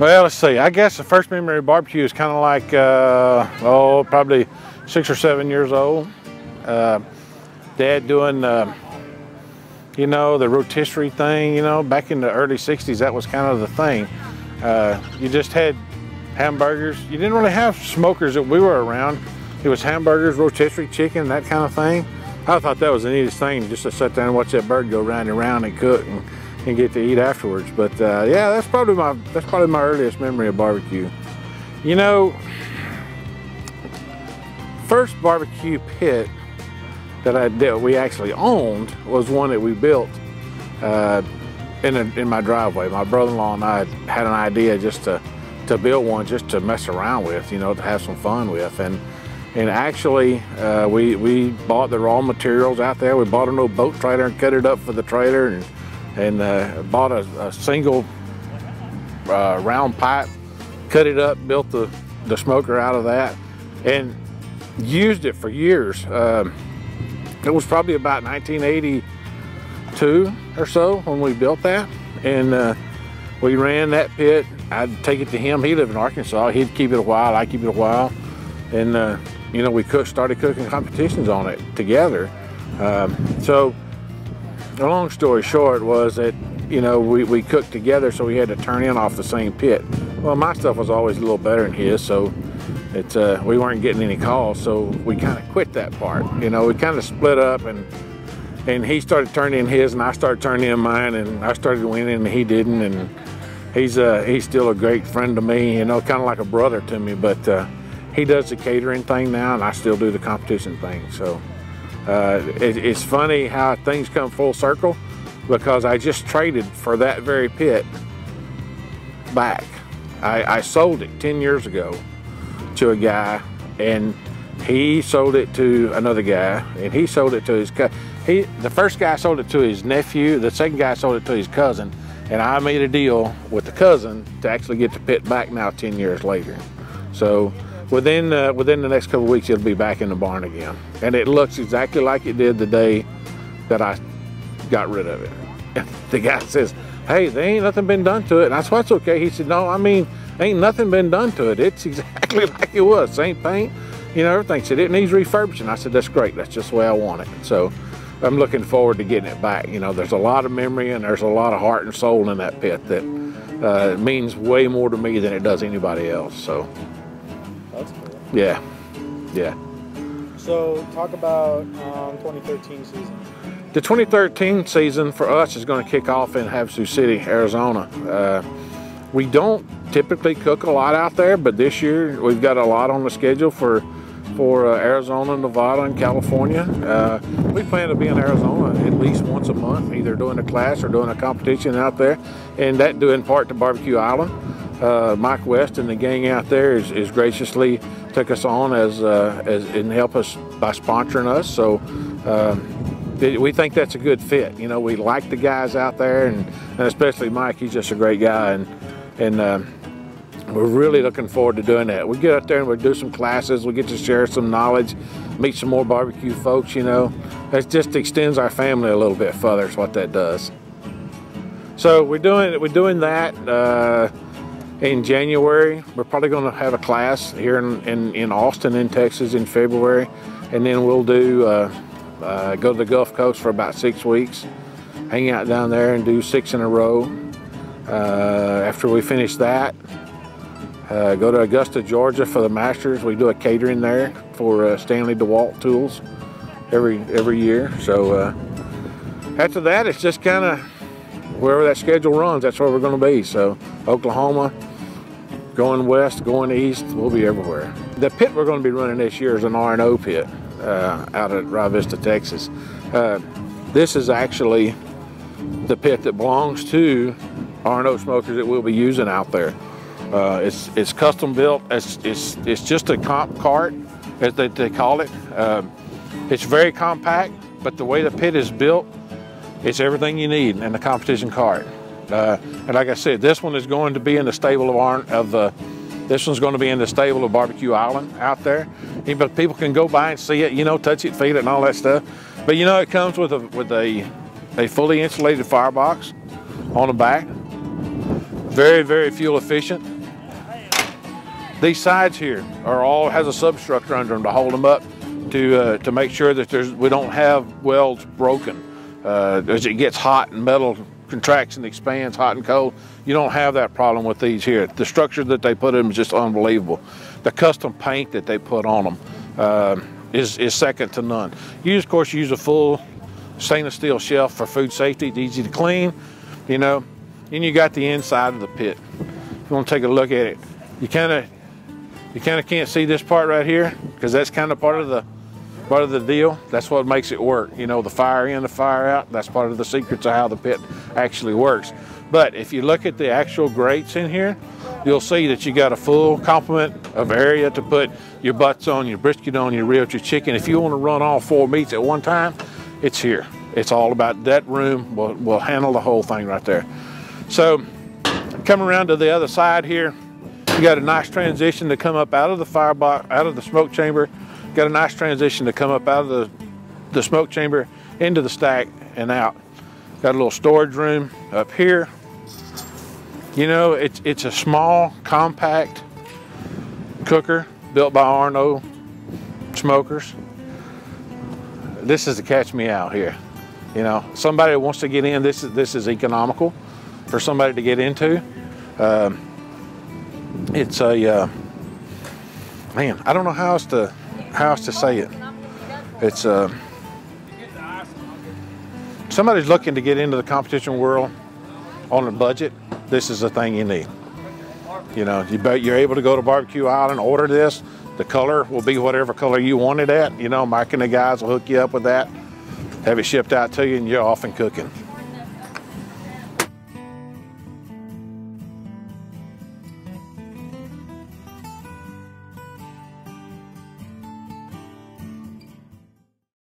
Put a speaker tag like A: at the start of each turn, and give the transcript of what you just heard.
A: Well, let's see. I guess the first memory of barbecue is kind of like, probably 6 or 7 years old. Dad doing, you know, the rotisserie thing, you know, back in the early 60s, that was kind of the thing. You just had hamburgers. You didn't really have smokers that we were around. It was hamburgers, rotisserie chicken, that kind of thing. I thought that was the neatest thing, just to sit there and watch that bird go round and round and cook and get to eat afterwards. But yeah, that's probably my earliest memory of barbecue. You know, first barbecue pit that we actually owned was one that we built in my driveway. My brother-in-law and I had an idea just to build one, just to mess around with, you know, to have some fun with. And actually, we bought the raw materials out there. We bought an old boat trailer and cut it up for the trailer, and bought a single round pipe, cut it up, built the smoker out of that, and used it for years. It was probably about 1982 or so when we built that, and we ran that pit. I'd take it to him. He lived in Arkansas. He'd keep it a while, I'd keep it a while, and you know, we started cooking competitions on it together. So the long story short was that, you know, we cooked together, so we had to turn in off the same pit. Well, my stuff was always a little better than his, so we weren't getting any calls, so we kind of quit that part. You know, we kind of split up, and he started turning in his, and I started turning in mine, and I started winning, and he didn't. And he's still a great friend to me, you know, kind of like a brother to me. But he does the catering thing now, and I still do the competition thing. So it's funny how things come full circle, because I just traded for that very pit back. I sold it 10 years ago to a guy, and he sold it to another guy, and he sold it to his cousin. The first guy sold it to his nephew, the second guy sold it to his cousin, and I made a deal with the cousin to actually get the pit back now 10 years later. So within the next couple of weeks, it'll be back in the barn again. And it looks exactly like it did the day that I got rid of it. And the guy says, "Hey, there ain't nothing been done to it." And I said, "That's okay." He said, "No, I mean, ain't nothing been done to it. It's exactly like it was, same paint, you know, everything." He said, "It needs refurbishing." I said, "That's great. That's just the way I want it." So I'm looking forward to getting it back. You know, there's a lot of memory, and there's a lot of heart and soul in that pit that means way more to me than it does anybody else. So
B: that's cool.
A: Yeah, yeah.
B: So talk about 2013 season.
A: The 2013 season for us is going to kick off in Havasu City, Arizona. We don't typically cook a lot out there, but this year we've got a lot on the schedule for Arizona, Nevada, and California. We plan to be in Arizona at least once a month, either doing a class or doing a competition out there, and that due in part to BBQ Island. Mike West and the gang out there is graciously took us on as and help us by sponsoring us. So we think that's a good fit. You know, we like the guys out there, and especially Mike. He's just a great guy, and we're really looking forward to doing that. We get out there and we do some classes. We get to share some knowledge, meet some more barbecue folks. You know, that just extends our family a little bit further. Is what that does. So we're doing that. In January, we're probably going to have a class here in Austin, in Texas, in February, and then we'll go to the Gulf Coast for about 6 weeks, hang out down there and do 6 in a row. After we finish that, go to Augusta, Georgia for the Masters. We do a catering there for Stanley DeWalt Tools every year. So after that, it's just kind of wherever that schedule runs, that's where we're going to be. So Oklahoma, going west, going east, we'll be everywhere. The pit we're going to be running this year is an R&O pit out at Rio Vista, Texas. This is actually the pit that belongs to R&O smokers that we'll be using out there. It's custom built. It's just a comp cart, as they call it. It's very compact, but the way the pit is built, it's everything you need in the competition cart. And like I said, this one is going to be in the stable this one's going to be in the stable of BBQ Island out there. People can go by and see it, you know, touch it, feel it, and all that stuff. But you know, it comes with a fully insulated firebox on the back. Very, very fuel efficient. These sides here are all has a substructure under them to hold them up to make sure that we don't have welds broken. As it gets hot and metal contracts and expands hot and cold, you don't have that problem with these here. The structure that they put in is just unbelievable. The custom paint that they put on them is second to none. You, of course, use a full stainless steel shelf for food safety. It's easy to clean, you know. Then you got the inside of the pit. If you want to take a look at it, you kind of can't see this part right here because that's kind of part of the deal. That's what makes it work. You know, the fire in, the fire out. That's part of the secrets of how the pit actually works. But if you look at the actual grates in here, you'll see that you got a full complement of area to put your butts on, your brisket on, your ribs, your chicken. If you want to run all 4 meats at one time, it's here. It's all about that room. Will handle the whole thing right there. So coming around to the other side here, you got a nice transition to come up out of the firebox, out of the smoke chamber. Got a nice transition to come up out of the smoke chamber into the stack and out. Got a little storage room up here. You know, it's a small, compact cooker built by Arno Smokers. This is the catch me out here. You know, somebody that wants to get in, this is economical for somebody to get into. It's a man, I don't know how else to say it. It's somebody's looking to get into the competition world on a budget. This is the thing you need. You know, you're able to go to BBQ Island, order this. The color will be whatever color you want it at. You know, Mike and the guys will hook you up with that, have it shipped out to you, and you're off and cooking.